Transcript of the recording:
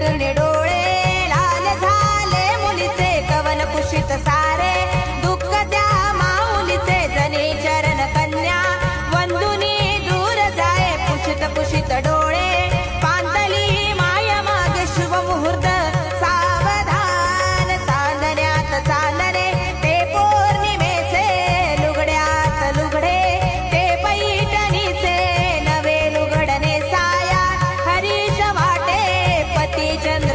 रडणे डोळे लाल झाले मुलीचे कवन कुशीत सारे दुःख त्या माऊलीचे जने चरण कन्या वंदुनी दूर जाय पुशीत पुशीत डोळे पांतली माय मागे शुभ मुहूर्त सावधान चांदण्यात चालणे ते पौर्णिमेचे लुगड्यात लुगडे ते पैठणीचे नवे लुगडणे साया हरीश वाटे पती चंद्र